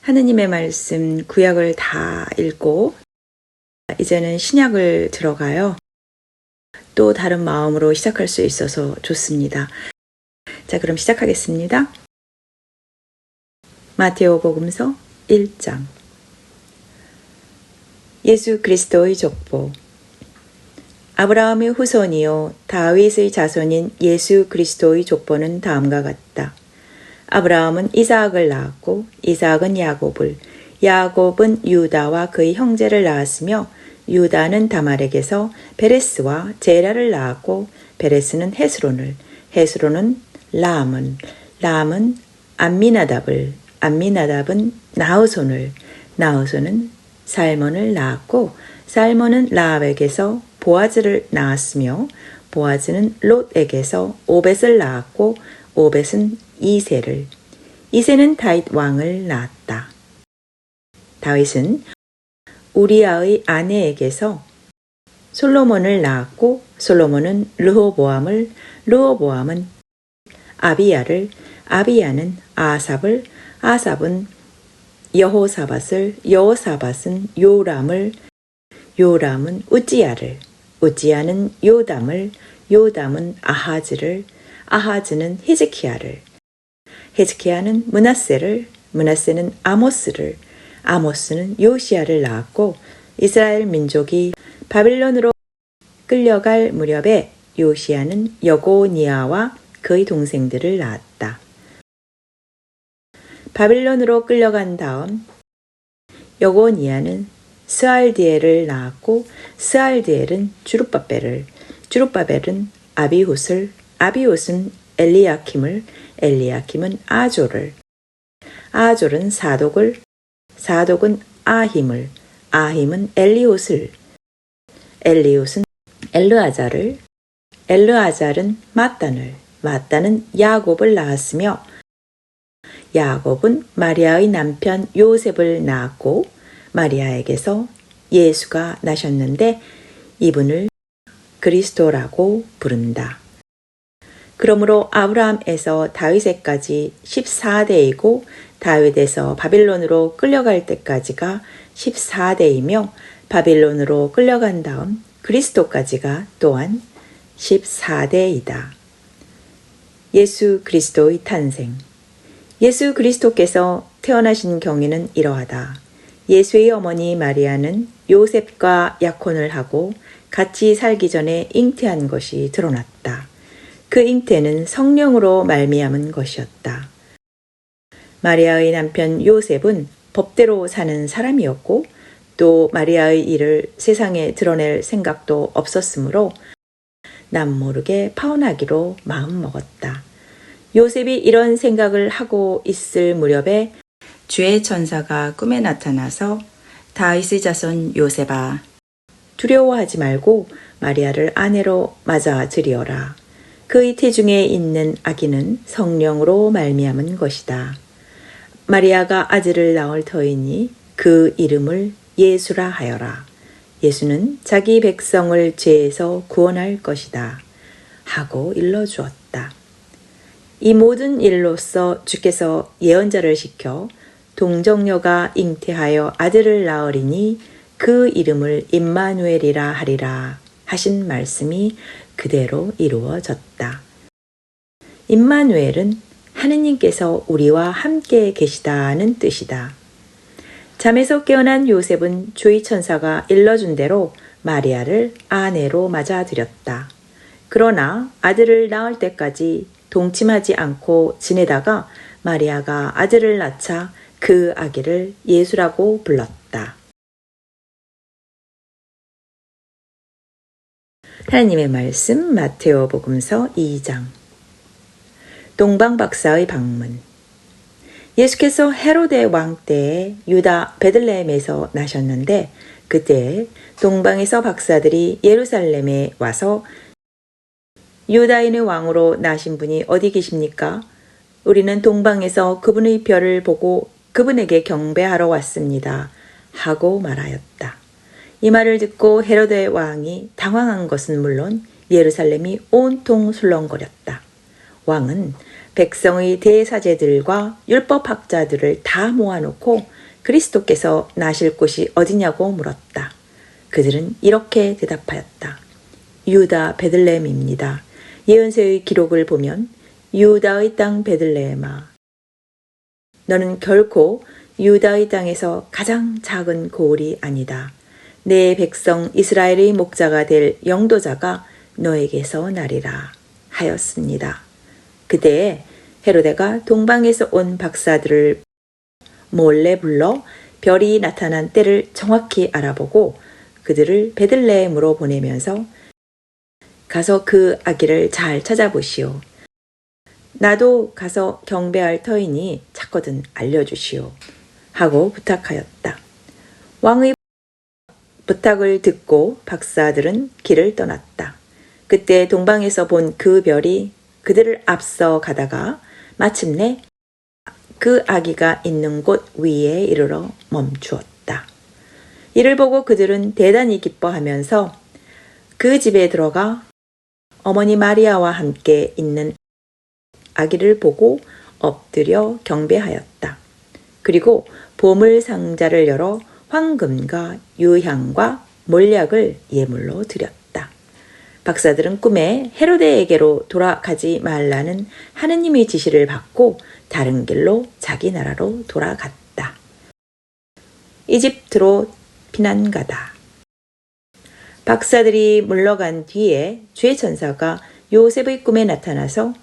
하느님의 말씀 구약을 다 읽고 이제는 신약을 들어가요. 또 다른 마음으로 시작할 수 있어서 좋습니다. 자, 그럼 시작하겠습니다. 마테오 복음서 1장. 예수 그리스도의 족보. 아브라함의 후손이요 다윗의 자손인 예수 그리스도의 족보는 다음과 같다. 아브라함은 이삭을 낳았고 이삭은 야곱을, 야곱은 유다와 그의 형제를 낳았으며 유다는 다말에게서 베레스와 제라를 낳았고 베레스는 헤스론을, 헤스론은 람은, 람은 암미나답을, 암미나답은 나우손을, 나우손은 살몬을 낳았고 살몬은 라합에게서 보아즈를 낳았으며 보아즈는 롯에게서 오벳을 낳았고 오벳은 이새를, 이새는 다윗 왕을 낳았다. 다윗은 우리아의 아내에게서 솔로몬을 낳았고 솔로몬은 르호보암을, 르호보암은 아비야를, 아비야는 아삽을, 아삽은 여호사밧을, 여호사밧은 요람을, 요람은 우지야를, 우지야는 요담을, 요담은 아하즈를, 아하즈는 히즈키야를, 히즈키야는 므낫세를, 므낫세는 아모스를, 아모스는 요시야를 낳았고 이스라엘 민족이 바빌론으로 끌려갈 무렵에 요시야는 여고니아와 그의 동생들을 낳았다. 바빌론으로 끌려간 다음 여고니아는 스알디엘을 낳았고 스알디엘은 주룹바벨을, 주룹바벨은 아비훗을, 아비훗은 엘리야킴을, 엘리야킴은 아졸을, 아졸은 사독을, 사독은 아힘을, 아힘은 엘리훗을, 엘리훗은 엘르아잘을, 엘르아잘은 마단을, 마단은 야곱을 낳았으며 야곱은 마리아의 남편 요셉을 낳았고 마리아에게서 예수가 나셨는데 이분을 그리스도라고 부른다. 그러므로 아브라함에서 다윗에까지 14대이고 다윗에서 바빌론으로 끌려갈 때까지가 14대이며 바빌론으로 끌려간 다음 그리스도까지가 또한 14대이다. 예수 그리스도의 탄생. 예수 그리스도께서 태어나신 경위는 이러하다. 예수의 어머니 마리아는 요셉과 약혼을 하고 같이 살기 전에 잉태한 것이 드러났다. 그 잉태는 성령으로 말미암은 것이었다. 마리아의 남편 요셉은 법대로 사는 사람이었고 또 마리아의 일을 세상에 드러낼 생각도 없었으므로 남모르게 파혼하기로 마음먹었다. 요셉이 이런 생각을 하고 있을 무렵에 주의 천사가 꿈에 나타나서 다윗의 자손 요셉아 두려워하지 말고 마리아를 아내로 맞아들이어라. 그의 태중에 있는 아기는 성령으로 말미암은 것이다. 마리아가 아들을 낳을 터이니 그 이름을 예수라 하여라. 예수는 자기 백성을 죄에서 구원할 것이다. 하고 일러주었다. 이 모든 일로써 주께서 예언자를 시켜 동정녀가 잉태하여 아들을 낳으리니 그 이름을 임마누엘이라 하리라 하신 말씀이 그대로 이루어졌다. 임마누엘은 하느님께서 우리와 함께 계시다는 뜻이다. 잠에서 깨어난 요셉은 주의 천사가 일러준 대로 마리아를 아내로 맞아들였다. 그러나 아들을 낳을 때까지 동침하지 않고 지내다가 마리아가 아들을 낳자 그 아기를 예수라고 불렀다. 하나님의 말씀 마테오 복음서 2장. 동방 박사의 방문. 예수께서 헤로데 왕 때에 유다 베들레헴에서 나셨는데 그때 동방에서 박사들이 예루살렘에 와서 유다인의 왕으로 나신 분이 어디 계십니까? 우리는 동방에서 그분의 별을 보고 그분에게 경배하러 왔습니다. 하고 말하였다. 이 말을 듣고 헤로데 왕이 당황한 것은 물론 예루살렘이 온통 술렁거렸다. 왕은 백성의 대사제들과 율법학자들을 다 모아놓고 그리스도께서 나실 곳이 어디냐고 물었다. 그들은 이렇게 대답하였다. 유다 베들레헴입니다. 예언서의 기록을 보면 유다의 땅 베들레헴아, 너는 결코 유다의 땅에서 가장 작은 고을이 아니다. 내 백성 이스라엘의 목자가 될 영도자가 너에게서 나리라 하였습니다. 그때에 헤로데가 동방에서 온 박사들을 몰래 불러 별이 나타난 때를 정확히 알아보고 그들을 베들레헴으로 보내면서 가서 그 아기를 잘 찾아보시오. 나도 가서 경배할 터이니 찾거든 알려주시오. 하고 부탁하였다. 왕의 부탁을 듣고 박사들은 길을 떠났다. 그때 동방에서 본 그 별이 그들을 앞서 가다가 마침내 그 아기가 있는 곳 위에 이르러 멈추었다. 이를 보고 그들은 대단히 기뻐하면서 그 집에 들어가 어머니 마리아와 함께 있는 아기를 보고 엎드려 경배하였다. 그리고 보물 상자를 열어 황금과 유향과 몰약을 예물로 드렸다. 박사들은 꿈에 헤로데에게로 돌아가지 말라는 하느님의 지시를 받고 다른 길로 자기 나라로 돌아갔다. 이집트로 피난가다. 박사들이 물러간 뒤에 주의 천사가 요셉의 꿈에 나타나서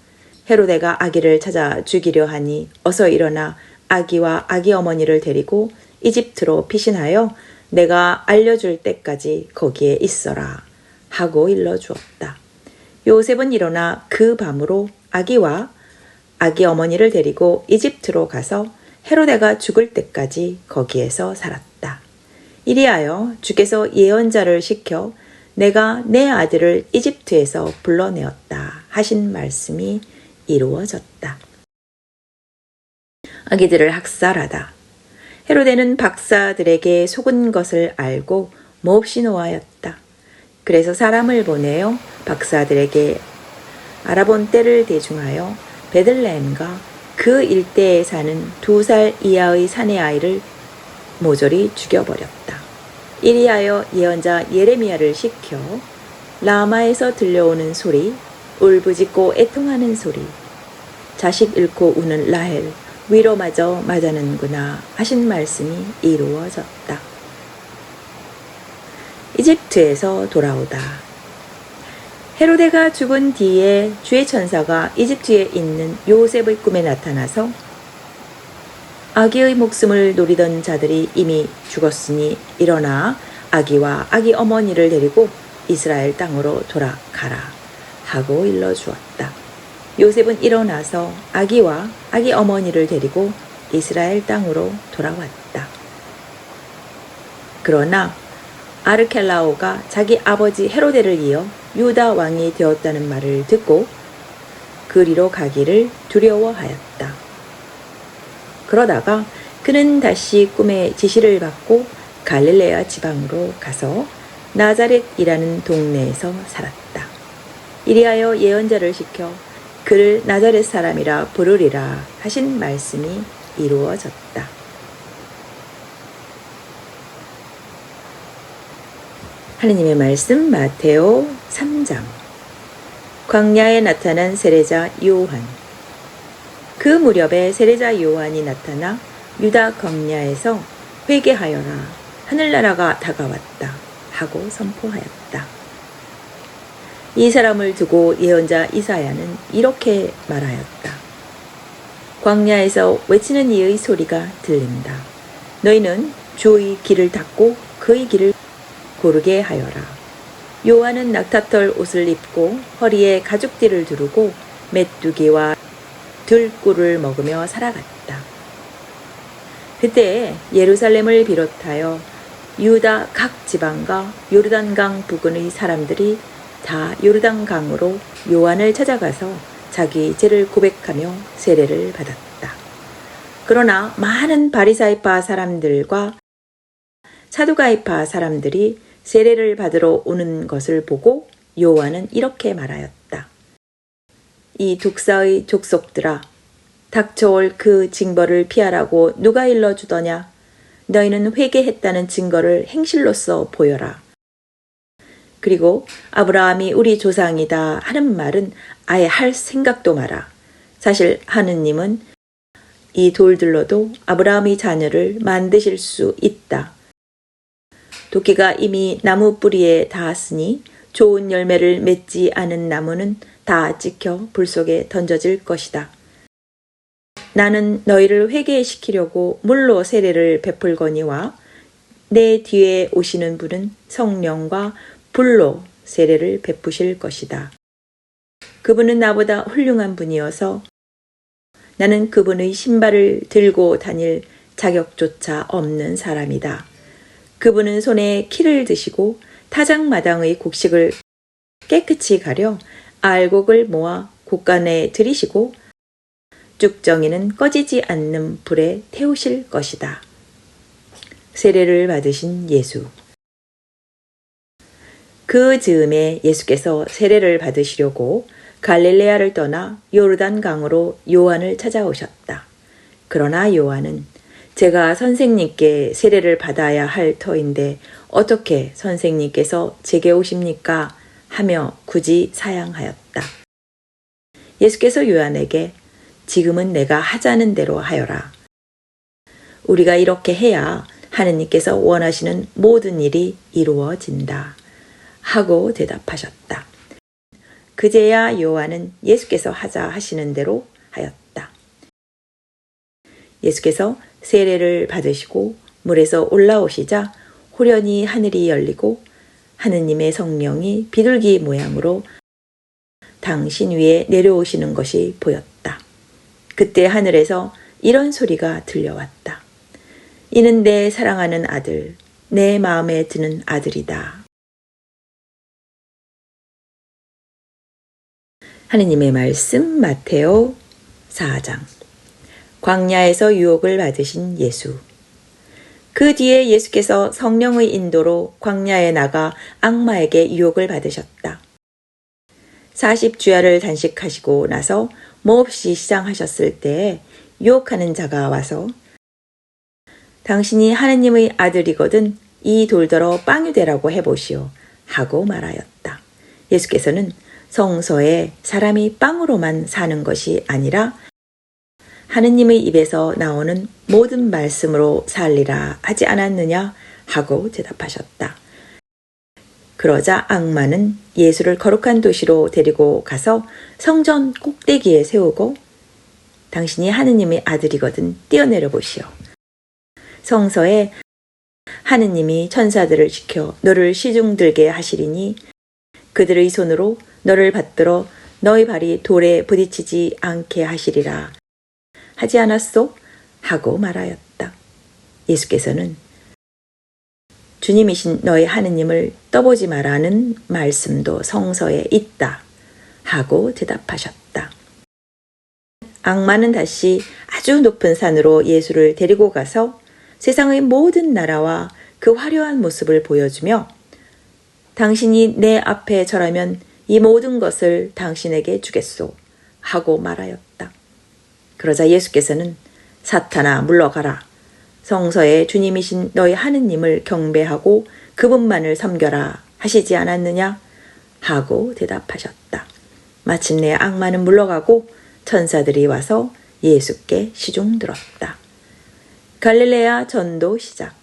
헤로데가 아기를 찾아 죽이려 하니 어서 일어나 아기와 아기 어머니를 데리고 이집트로 피신하여 내가 알려줄 때까지 거기에 있어라 하고 일러주었다. 요셉은 일어나 그 밤으로 아기와 아기 어머니를 데리고 이집트로 가서 헤로데가 죽을 때까지 거기에서 살았다. 이리하여 주께서 예언자를 시켜 내가 내 아들을 이집트에서 불러내었다 하신 말씀이 이루어졌다. 아기들을 학살하다. 헤로데는 박사들에게 속은 것을 알고 몹시 노하였다. 그래서 사람을 보내어 박사들에게 알아본 때를 대중하여 베들레헴과 그 일대에 사는 2살 이하의 사내 아이를 모조리 죽여버렸다. 이리하여 예언자 예레미야를 시켜 라마에서 들려오는 소리, 울부짖고 애통하는 소리, 자식 잃고 우는 라헬, 위로마저 맞아는구나 하신 말씀이 이루어졌다. 이집트에서 돌아오다. 헤로데가 죽은 뒤에 주의 천사가 이집트에 있는 요셉의 꿈에 나타나서 아기의 목숨을 노리던 자들이 이미 죽었으니 일어나 아기와 아기 어머니를 데리고 이스라엘 땅으로 돌아가라 하고 일러주었다. 요셉은 일어나서 아기와 아기 어머니를 데리고 이스라엘 땅으로 돌아왔다. 그러나 아르켈라오가 자기 아버지 헤로데를 이어 유다 왕이 되었다는 말을 듣고 그리로 가기를 두려워하였다. 그러다가 그는 다시 꿈의 지시를 받고 갈릴레아 지방으로 가서 나자렛이라는 동네에서 살았다. 이리하여 예언자를 시켜 그를 나자렛 사람이라 부르리라 하신 말씀이 이루어졌다. 하느님의 말씀 마테오 3장. 광야에 나타난 세례자 요한. 그 무렵에 세례자 요한이 나타나 유다 광야에서 회개하여라, 하늘나라가 다가왔다 하고 선포하였다. 이 사람을 두고 예언자 이사야는 이렇게 말하였다. 광야에서 외치는 이의 소리가 들린다. 너희는 주의 길을 닫고 그의 길을 고르게 하여라. 요한은 낙타털 옷을 입고 허리에 가죽띠를 두르고 메뚜기와 들꿀을 먹으며 살아갔다. 그때 예루살렘을 비롯하여 유다 각 지방과 요르단강 부근의 사람들이 다 요르단강으로 요한을 찾아가서 자기 죄를 고백하며 세례를 받았다. 그러나 많은 바리사이파 사람들과 사두가이파 사람들이 세례를 받으러 오는 것을 보고 요한은 이렇게 말하였다. 이 독사의 족속들아, 닥쳐올 그 징벌을 피하라고 누가 일러주더냐? 너희는 회개했다는 증거를 행실로써 보여라. 그리고 아브라함이 우리 조상이다 하는 말은 아예 할 생각도 마라. 사실 하느님은 이 돌들로도 아브라함의 자녀를 만드실 수 있다. 도끼가 이미 나무 뿌리에 닿았으니 좋은 열매를 맺지 않은 나무는 다 찍혀 불 속에 던져질 것이다. 나는 너희를 회개시키려고 물로 세례를 베풀거니와 내 뒤에 오시는 분은 성령과 불로 세례를 베푸실 것이다. 그분은 나보다 훌륭한 분이어서 나는 그분의 신발을 들고 다닐 자격조차 없는 사람이다. 그분은 손에 키를 드시고 타작마당의 곡식을 깨끗이 가려 알곡을 모아 곡간에 들이시고 쭉정이는 꺼지지 않는 불에 태우실 것이다. 세례를 받으신 예수. 그 즈음에 예수께서 세례를 받으시려고 갈릴레아를 떠나 요르단 강으로 요한을 찾아오셨다. 그러나 요한은 제가 선생님께 세례를 받아야 할 터인데 어떻게 선생님께서 제게 오십니까? 하며 굳이 사양하였다. 예수께서 요한에게 지금은 내가 하자는 대로 하여라. 우리가 이렇게 해야 하느님께서 원하시는 모든 일이 이루어진다. 하고 대답하셨다. 그제야 요한은 예수께서 하자 하시는 대로 하였다. 예수께서 세례를 받으시고 물에서 올라오시자 호련히 하늘이 열리고 하느님의 성령이 비둘기 모양으로 당신 위에 내려오시는 것이 보였다. 그때 하늘에서 이런 소리가 들려왔다. 이는 내 사랑하는 아들, 내 마음에 드는 아들이다. 하느님의 말씀 마테오 4장. 광야에서 유혹을 받으신 예수. 그 뒤에 예수께서 성령의 인도로 광야에 나가 악마에게 유혹을 받으셨다. 40주야를 단식하시고 나서 몹시 시장하셨을 때에 유혹하는 자가 와서 당신이 하느님의 아들이거든 이 돌더러 빵이 되라고 해보시오 하고 말하였다. 예수께서는 성서에 사람이 빵으로만 사는 것이 아니라 하느님의 입에서 나오는 모든 말씀으로 살리라 하지 않았느냐 하고 대답하셨다. 그러자 악마는 예수를 거룩한 도시로 데리고 가서 성전 꼭대기에 세우고 당신이 하느님의 아들이거든 뛰어내려 보시오. 성서에 하느님이 천사들을 지켜 너를 시중들게 하시리니 그들의 손으로 너를 받들어 너의 발이 돌에 부딪히지 않게 하시리라 하지 않았소? 하고 말하였다. 예수께서는 주님이신 너희 하느님을 떠보지 말라는 말씀도 성서에 있다 하고 대답하셨다. 악마는 다시 아주 높은 산으로 예수를 데리고 가서 세상의 모든 나라와 그 화려한 모습을 보여주며 당신이 내 앞에 절하면 이 모든 것을 당신에게 주겠소 하고 말하였다. 그러자 예수께서는 사탄아 물러가라. 성서에 주님이신 너희 하느님을 경배하고 그분만을 섬겨라 하시지 않았느냐? 하고 대답하셨다. 마침내 악마는 물러가고 천사들이 와서 예수께 시중들었다. 갈릴레아 전도 시작.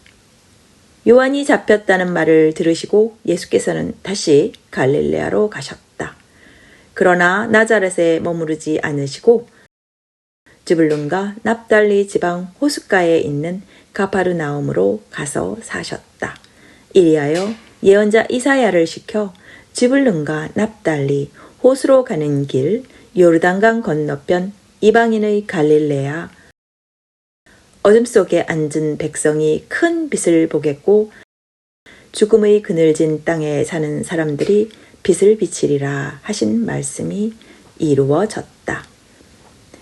요한이 잡혔다는 말을 들으시고 예수께서는 다시 갈릴레아로 가셨다. 그러나 나자렛에 머무르지 않으시고 즈불룬과 납달리 지방 호숫가에 있는 가파르나움으로 가서 사셨다. 이리하여 예언자 이사야를 시켜 즈불룬과 납달리 호수로 가는 길 요르단강 건너편 이방인의 갈릴레아 어둠 속에 앉은 백성이 큰 빛을 보겠고 죽음의 그늘진 땅에 사는 사람들이 빛을 비치리라 하신 말씀이 이루어졌다.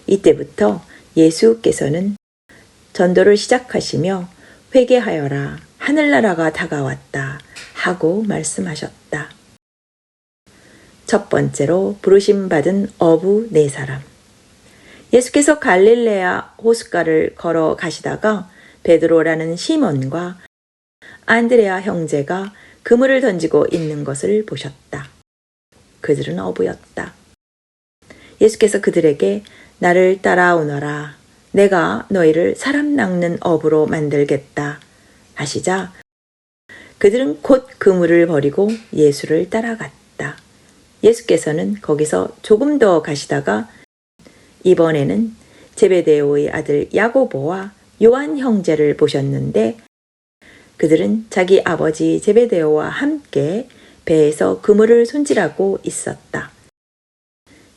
이때부터 예수께서는 전도를 시작하시며 회개하여라 하늘나라가 다가왔다 하고 말씀하셨다. 첫 번째로 부르심 받은 어부 4사람. 예수께서 갈릴레아 호숫가를 걸어 가시다가 베드로라는 시몬과 안드레아 형제가 그물을 던지고 있는 것을 보셨다. 그들은 어부였다. 예수께서 그들에게 나를 따라오너라. 내가 너희를 사람 낚는 어부로 만들겠다 하시자 그들은 곧 그물을 버리고 예수를 따라갔다. 예수께서는 거기서 조금 더 가시다가 이번에는 제베데오의 아들 야고보와 요한 형제를 보셨는데 그들은 자기 아버지 제베데오와 함께 배에서 그물을 손질하고 있었다.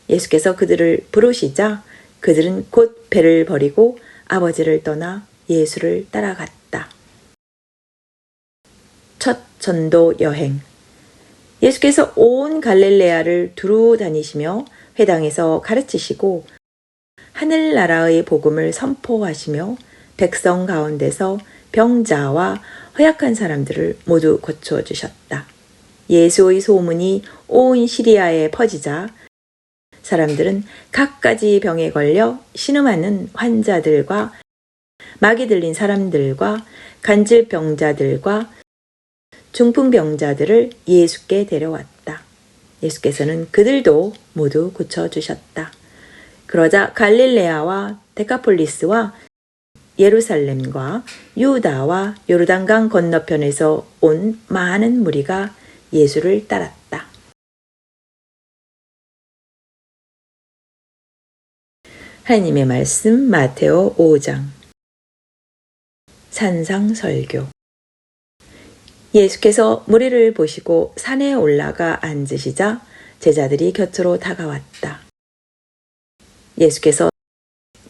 예수께서 그들을 부르시자 그들은 곧 배를 버리고 아버지를 떠나 예수를 따라갔다. 첫 전도 여행. 예수께서 온 갈릴레아를 두루 다니시며 회당에서 가르치시고 하늘나라의 복음을 선포하시며 백성 가운데서 병자와 허약한 사람들을 모두 고쳐주셨다. 예수의 소문이 온 시리아에 퍼지자 사람들은 갖가지 병에 걸려 신음하는 환자들과 마귀 들린 사람들과 간질병자들과 중풍병자들을 예수께 데려왔다. 예수께서는 그들도 모두 고쳐주셨다. 그러자 갈릴레아와 데카폴리스와 예루살렘과 유다와 요르단강 건너편에서 온 많은 무리가 예수를 따랐다. 하나님의 말씀 마테오 5장. 산상설교. 예수께서 무리를 보시고 산에 올라가 앉으시자 제자들이 곁으로 다가왔다. 예수께서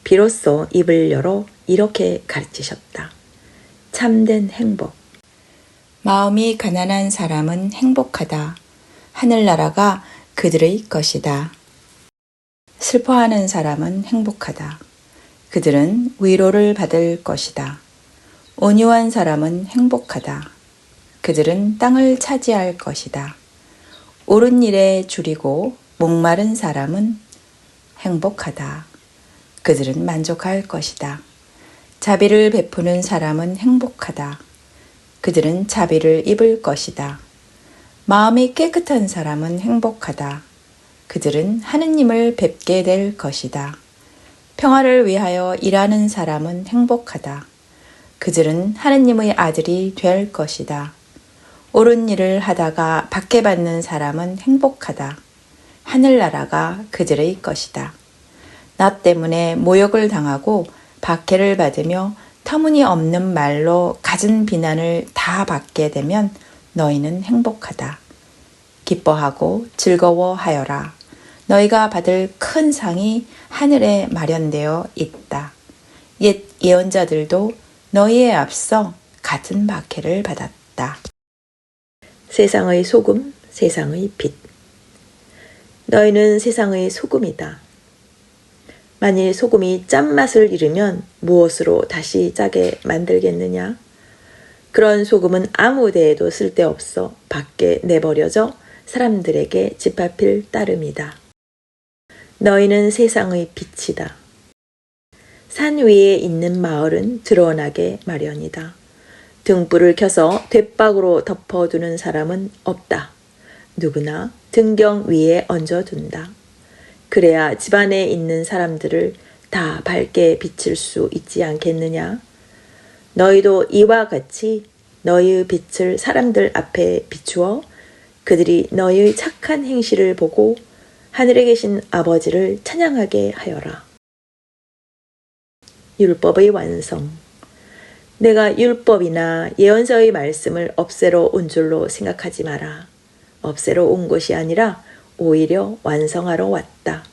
비로소 입을 열어 이렇게 가르치셨다. 참된 행복. 마음이 가난한 사람은 행복하다. 하늘나라가 그들의 것이다. 슬퍼하는 사람은 행복하다. 그들은 위로를 받을 것이다. 온유한 사람은 행복하다. 그들은 땅을 차지할 것이다. 옳은 일에 줄이고 목마른 사람은 행복하다. 그들은 만족할 것이다. 자비를 베푸는 사람은 행복하다. 그들은 자비를 입을 것이다. 마음이 깨끗한 사람은 행복하다. 그들은 하느님을 뵙게 될 것이다. 평화를 위하여 일하는 사람은 행복하다. 그들은 하느님의 아들이 될 것이다. 옳은 일을 하다가 박해받는 사람은 행복하다. 하늘나라가 그들의 것이다. 나 때문에 모욕을 당하고 박해를 받으며 터무니없는 말로 갖은 비난을 다 받게 되면 너희는 행복하다. 기뻐하고 즐거워하여라. 너희가 받을 큰 상이 하늘에 마련되어 있다. 옛 예언자들도 너희에 앞서 같은 박해를 받았다. 세상의 소금, 세상의 빛. 너희는 세상의 소금이다. 만일 소금이 짠맛을 잃으면 무엇으로 다시 짜게 만들겠느냐? 그런 소금은 아무 데에도 쓸데없어 밖에 내버려져 사람들에게 짓밟힐 따름이다. 너희는 세상의 빛이다. 산 위에 있는 마을은 드러나게 마련이다. 등불을 켜서 돛박으로 덮어두는 사람은 없다. 누구나 등경 위에 얹어둔다. 그래야 집안에 있는 사람들을 다 밝게 비칠 수 있지 않겠느냐? 너희도 이와 같이 너희의 빛을 사람들 앞에 비추어 그들이 너희의 착한 행실을 보고 하늘에 계신 아버지를 찬양하게 하여라. 율법의 완성. 내가 율법이나 예언서의 말씀을 없애러 온 줄로 생각하지 마라. 없애러 온 것이 아니라 오히려 완성하러 왔다.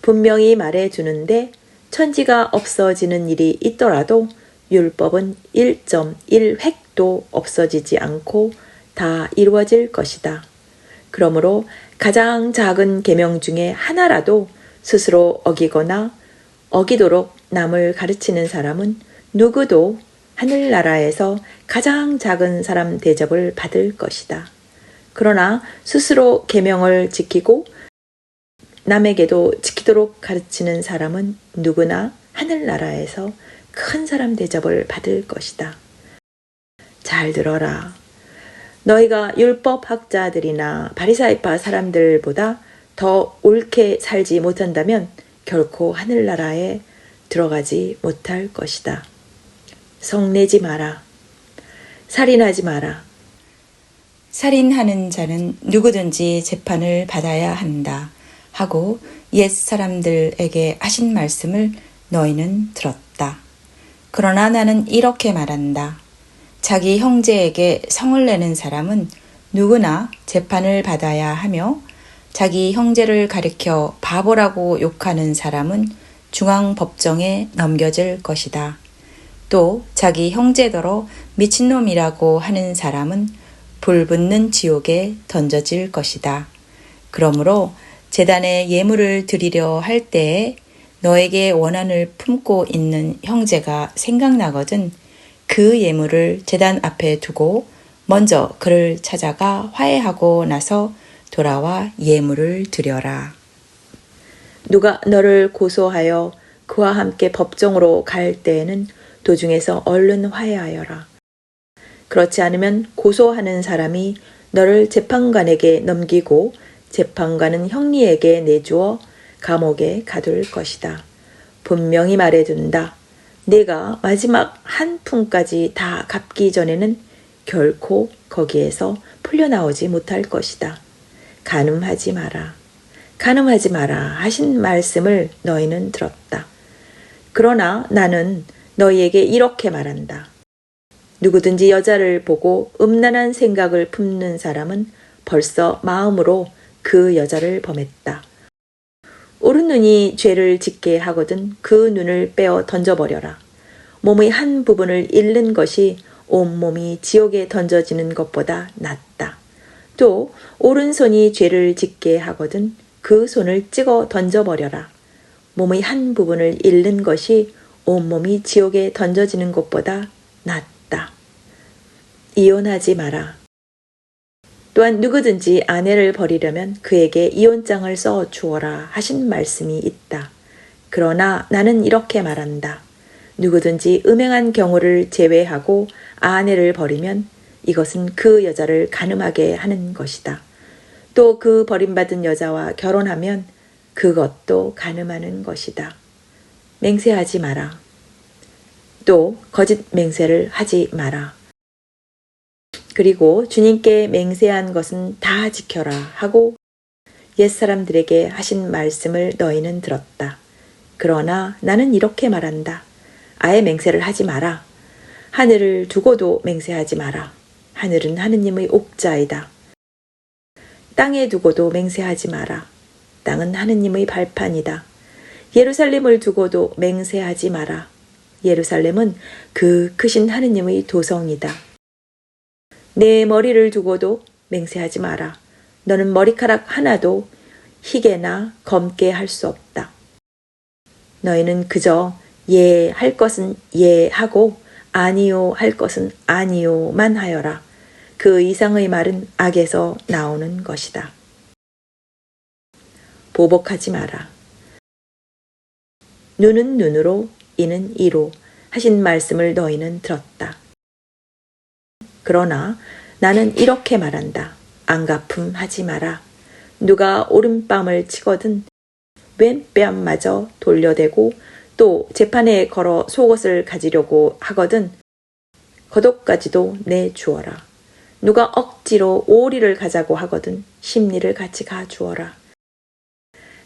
분명히 말해주는데 천지가 없어지는 일이 있더라도 율법은 1.1획도 없어지지 않고 다 이루어질 것이다. 그러므로 가장 작은 계명 중에 하나라도 스스로 어기거나 어기도록 남을 가르치는 사람은 누구도 하늘나라에서 가장 작은 사람 대접을 받을 것이다. 그러나 스스로 계명을 지키고 남에게도 지키도록 가르치는 사람은 누구나 하늘나라에서 큰 사람 대접을 받을 것이다. 잘 들어라. 너희가 율법학자들이나 바리사이파 사람들보다 더 옳게 살지 못한다면 결코 하늘나라에 들어가지 못할 것이다. 성내지 마라. 살인하지 마라. 살인하는 자는 누구든지 재판을 받아야 한다 하고 옛 사람들에게 하신 말씀을 너희는 들었다. 그러나 나는 이렇게 말한다. 자기 형제에게 성을 내는 사람은 누구나 재판을 받아야 하며 자기 형제를 가리켜 바보라고 욕하는 사람은 중앙법정에 넘겨질 것이다. 또 자기 형제더러 미친놈이라고 하는 사람은 불붙는 지옥에 던져질 것이다. 그러므로 제단에 예물을 드리려 할 때에 너에게 원한을 품고 있는 형제가 생각나거든 그 예물을 제단 앞에 두고 먼저 그를 찾아가 화해하고 나서 돌아와 예물을 드려라. 누가 너를 고소하여 그와 함께 법정으로 갈 때에는 도중에서 얼른 화해하여라. 그렇지 않으면 고소하는 사람이 너를 재판관에게 넘기고 재판관은 형리에게 내주어 감옥에 가둘 것이다. 분명히 말해둔다. 네가 마지막 한 푼까지 다 갚기 전에는 결코 거기에서 풀려나오지 못할 것이다. 간음하지 마라. 간음하지 마라 하신 말씀을 너희는 들었다. 그러나 나는 너희에게 이렇게 말한다. 누구든지 여자를 보고 음란한 생각을 품는 사람은 벌써 마음으로 그 여자를 범했다. 오른 눈이 죄를 짓게 하거든 그 눈을 빼어 던져버려라. 몸의 한 부분을 잃는 것이 온몸이 지옥에 던져지는 것보다 낫다. 또 오른손이 죄를 짓게 하거든 그 손을 찍어 던져버려라. 몸의 한 부분을 잃는 것이 온몸이 지옥에 던져지는 것보다 낫다. 이혼하지 마라. 또한 누구든지 아내를 버리려면 그에게 이혼장을 써 주어라 하신 말씀이 있다. 그러나 나는 이렇게 말한다. 누구든지 음행한 경우를 제외하고 아내를 버리면 이것은 그 여자를 간음하게 하는 것이다. 또 그 버림받은 여자와 결혼하면 그것도 간음하는 것이다. 맹세하지 마라. 또 거짓 맹세를 하지 마라. 그리고 주님께 맹세한 것은 다 지켜라 하고 옛사람들에게 하신 말씀을 너희는 들었다. 그러나 나는 이렇게 말한다. 아예 맹세를 하지 마라. 하늘을 두고도 맹세하지 마라. 하늘은 하느님의 옥자이다. 땅에 두고도 맹세하지 마라. 땅은 하느님의 발판이다. 예루살렘을 두고도 맹세하지 마라. 예루살렘은 그 크신 하느님의 도성이다. 내 머리를 두고도 맹세하지 마라. 너는 머리카락 하나도 희게나 검게 할 수 없다. 너희는 그저 예 할 것은 예 하고 아니요 할 것은 아니요만 하여라. 그 이상의 말은 악에서 나오는 것이다. 보복하지 마라. 눈은 눈으로 이는 이로 하신 말씀을 너희는 들었다. 그러나 나는 이렇게 말한다. 안갚음하지 마라. 누가 오른뺨을 치거든 왼뺨마저 돌려대고 또 재판에 걸어 속옷을 가지려고 하거든 겉옷까지도 내주어라. 누가 억지로 오리를 가자고 하거든 심리를 같이 가주어라.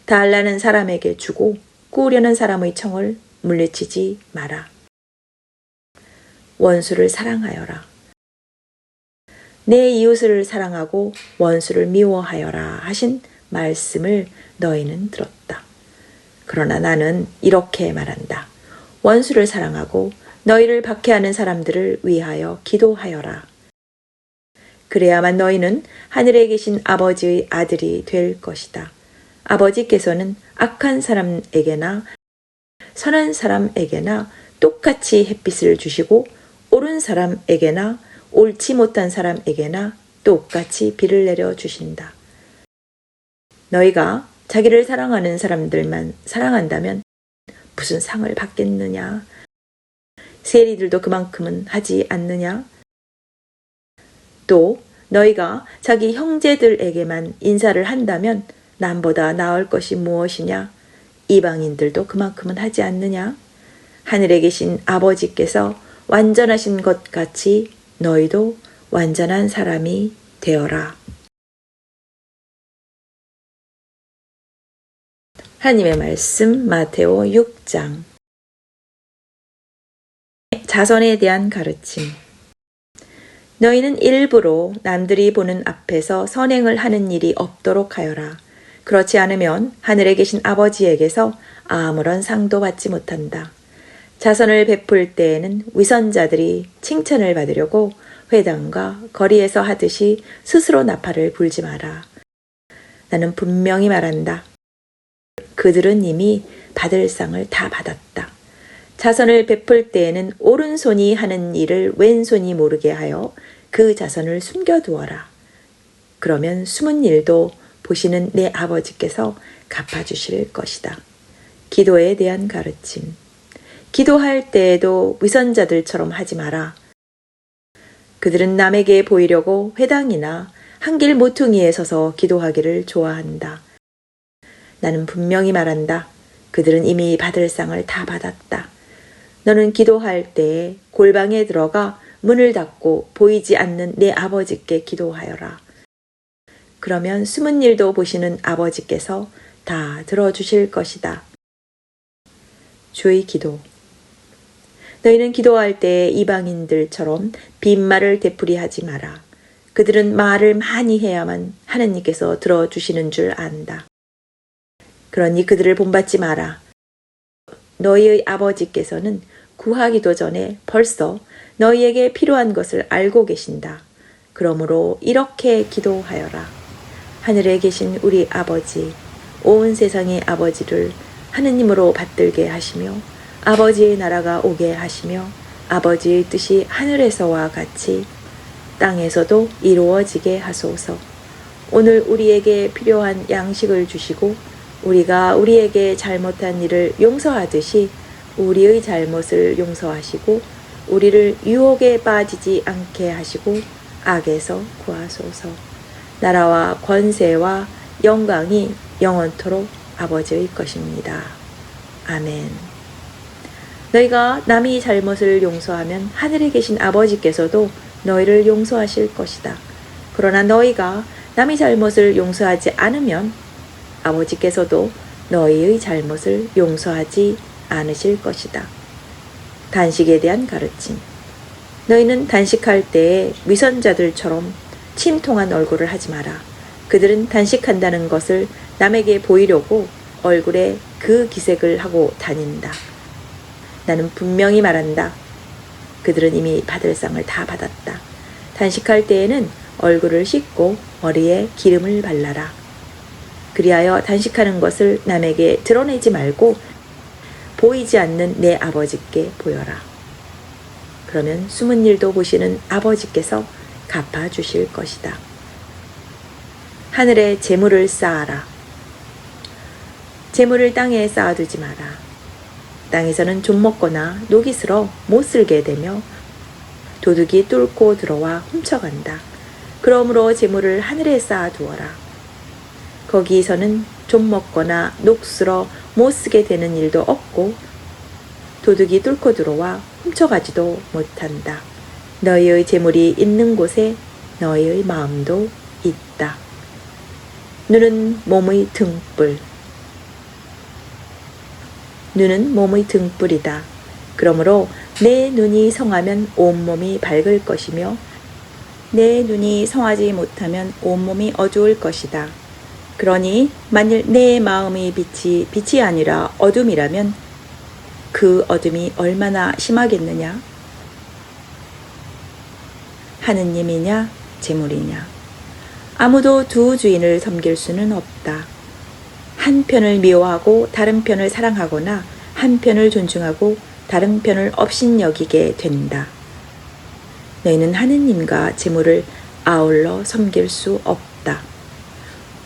달라는 사람에게 주고 꾸려는 사람의 청을 물리치지 마라. 원수를 사랑하여라. 내 이웃을 사랑하고 원수를 미워하여라 하신 말씀을 너희는 들었다. 그러나 나는 이렇게 말한다. 원수를 사랑하고 너희를 박해하는 사람들을 위하여 기도하여라. 그래야만 너희는 하늘에 계신 아버지의 아들이 될 것이다. 아버지께서는 악한 사람에게나 선한 사람에게나 똑같이 햇빛을 주시고 옳은 사람에게나 옳지 못한 사람에게나 똑같이 비를 내려 주신다. 너희가 자기를 사랑하는 사람들만 사랑한다면 무슨 상을 받겠느냐? 세리들도 그만큼은 하지 않느냐? 또 너희가 자기 형제들에게만 인사를 한다면 남보다 나을 것이 무엇이냐? 이방인들도 그만큼은 하지 않느냐? 하늘에 계신 아버지께서 완전하신 것 같이 너희도 완전한 사람이 되어라. 하나님의 말씀 마테오 6장. 자선에 대한 가르침. 너희는 일부러 남들이 보는 앞에서 선행을 하는 일이 없도록 하여라. 그렇지 않으면 하늘에 계신 아버지에게서 아무런 상도 받지 못한다. 자선을 베풀 때에는 위선자들이 칭찬을 받으려고 회당과 거리에서 하듯이 스스로 나팔을 불지 마라. 나는 분명히 말한다. 그들은 이미 받을 상을 다 받았다. 자선을 베풀 때에는 오른손이 하는 일을 왼손이 모르게 하여 그 자선을 숨겨두어라. 그러면 숨은 일도 보시는 내 아버지께서 갚아주실 것이다. 기도에 대한 가르침. 기도할 때에도 위선자들처럼 하지 마라. 그들은 남에게 보이려고 회당이나 한길 모퉁이에 서서 기도하기를 좋아한다. 나는 분명히 말한다. 그들은 이미 받을 상을 다 받았다. 너는 기도할 때에 골방에 들어가 문을 닫고 보이지 않는 내 아버지께 기도하여라. 그러면 숨은 일도 보시는 아버지께서 다 들어주실 것이다. 주의 기도. 너희는 기도할 때 이방인들처럼 빈말을 되풀이하지 마라. 그들은 말을 많이 해야만 하느님께서 들어주시는 줄 안다. 그러니 그들을 본받지 마라. 너희의 아버지께서는 구하기도 전에 벌써 너희에게 필요한 것을 알고 계신다. 그러므로 이렇게 기도하여라. 하늘에 계신 우리 아버지, 온 세상의 아버지를 하느님으로 받들게 하시며 아버지의 나라가 오게 하시며 아버지의 뜻이 하늘에서와 같이 땅에서도 이루어지게 하소서. 오늘 우리에게 필요한 양식을 주시고 우리가 우리에게 잘못한 일을 용서하듯이 우리의 잘못을 용서하시고 우리를 유혹에 빠지지 않게 하시고 악에서 구하소서. 나라와 권세와 영광이 영원토록 아버지의 것입니다. 아멘. 너희가 남이 잘못을 용서하면 하늘에 계신 아버지께서도 너희를 용서하실 것이다. 그러나 너희가 남이 잘못을 용서하지 않으면 아버지께서도 너희의 잘못을 용서하지 않으실 것이다. 단식에 대한 가르침. 너희는 단식할 때에 위선자들처럼 침통한 얼굴을 하지 마라. 그들은 단식한다는 것을 남에게 보이려고 얼굴에 그 기색을 하고 다닌다. 나는 분명히 말한다. 그들은 이미 받을 상을 다 받았다. 단식할 때에는 얼굴을 씻고 머리에 기름을 발라라. 그리하여 단식하는 것을 남에게 드러내지 말고 보이지 않는 내 아버지께 보여라. 그러면 숨은 일도 보시는 아버지께서 갚아주실 것이다. 하늘에 재물을 쌓아라. 재물을 땅에 쌓아두지 마라. 땅에서는 좀 먹거나 녹이 슬어 못 쓸게 되며 도둑이 뚫고 들어와 훔쳐간다. 그러므로 재물을 하늘에 쌓아두어라. 거기서는 좀 먹거나 녹 슬어 못 쓰게 되는 일도 없고 도둑이 뚫고 들어와 훔쳐가지도 못한다. 너희의 재물이 있는 곳에 너희의 마음도 있다. 눈은 몸의 등불. 눈은 몸의 등불이다. 그러므로 내 눈이 성하면 온몸이 밝을 것이며 내 눈이 성하지 못하면 온몸이 어두울 것이다. 그러니 만일 내 마음의 빛이 아니라 어둠이라면 그 어둠이 얼마나 심하겠느냐? 하느님이냐 재물이냐? 아무도 두 주인을 섬길 수는 없다. 한 편을 미워하고 다른 편을 사랑하거나 한 편을 존중하고 다른 편을 업신여기게 된다. 너희는 하느님과 재물을 아울러 섬길 수 없다.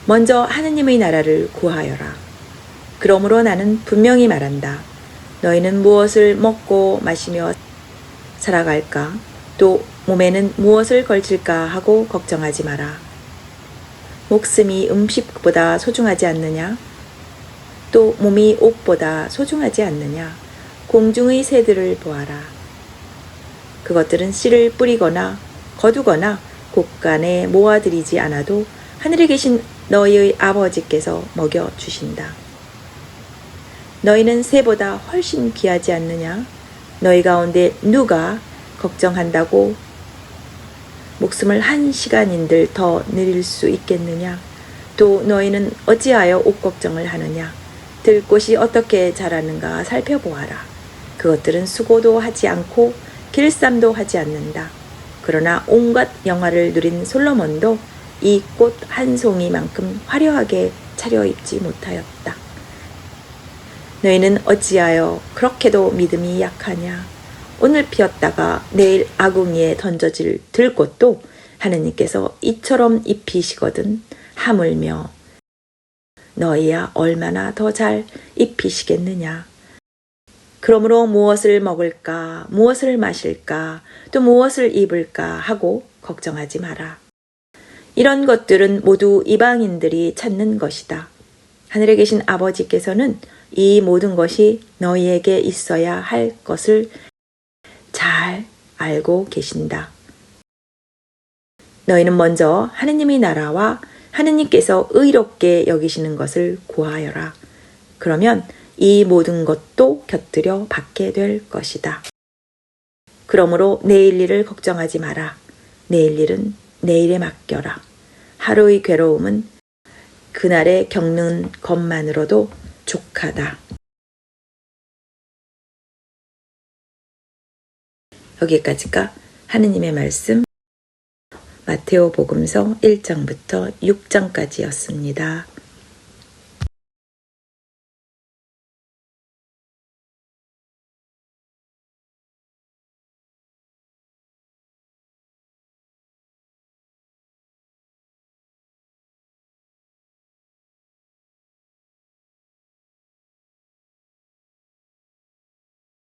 먼저 하느님의 나라를 구하여라. 그러므로 나는 분명히 말한다. 너희는 무엇을 먹고 마시며 살아갈까? 또 몸에는 무엇을 걸칠까 하고 걱정하지 마라. 목숨이 음식보다 소중하지 않느냐? 또 몸이 옷보다 소중하지 않느냐? 공중의 새들을 보아라. 그것들은 씨를 뿌리거나 거두거나 곳간에 모아들이지 않아도 하늘에 계신 너희의 아버지께서 먹여주신다. 너희는 새보다 훨씬 귀하지 않느냐? 너희 가운데 누가 걱정한다고 목숨을 1시간인들 더 늘릴 수 있겠느냐? 또 너희는 어찌하여 옷 걱정을 하느냐? 들꽃이 어떻게 자라는가 살펴보아라. 그것들은 수고도 하지 않고 길쌈도 하지 않는다. 그러나 온갖 영화를 누린 솔로몬도 이 꽃 한 송이만큼 화려하게 차려입지 못하였다. 너희는 어찌하여 그렇게도 믿음이 약하냐? 오늘 피었다가 내일 아궁이에 던져질 들꽃도 하느님께서 이처럼 입히시거든. 하물며 너희야 얼마나 더 잘 입히시겠느냐? 그러므로 무엇을 먹을까, 무엇을 마실까, 또 무엇을 입을까 하고 걱정하지 마라. 이런 것들은 모두 이방인들이 찾는 것이다. 하늘에 계신 아버지께서는 이 모든 것이 너희에게 있어야 할 것을 잘 알고 계신다. 너희는 먼저 하느님의 나라와 하느님께서 의롭게 여기시는 것을 구하여라. 그러면 이 모든 것도 곁들여 받게 될 것이다. 그러므로 내일 일을 걱정하지 마라. 내일 일은 내일에 맡겨라. 하루의 괴로움은 그날에 겪는 것만으로도 족하다. 여기까지가 하느님의 말씀 마테오 복음서 1장부터 6장까지였습니다.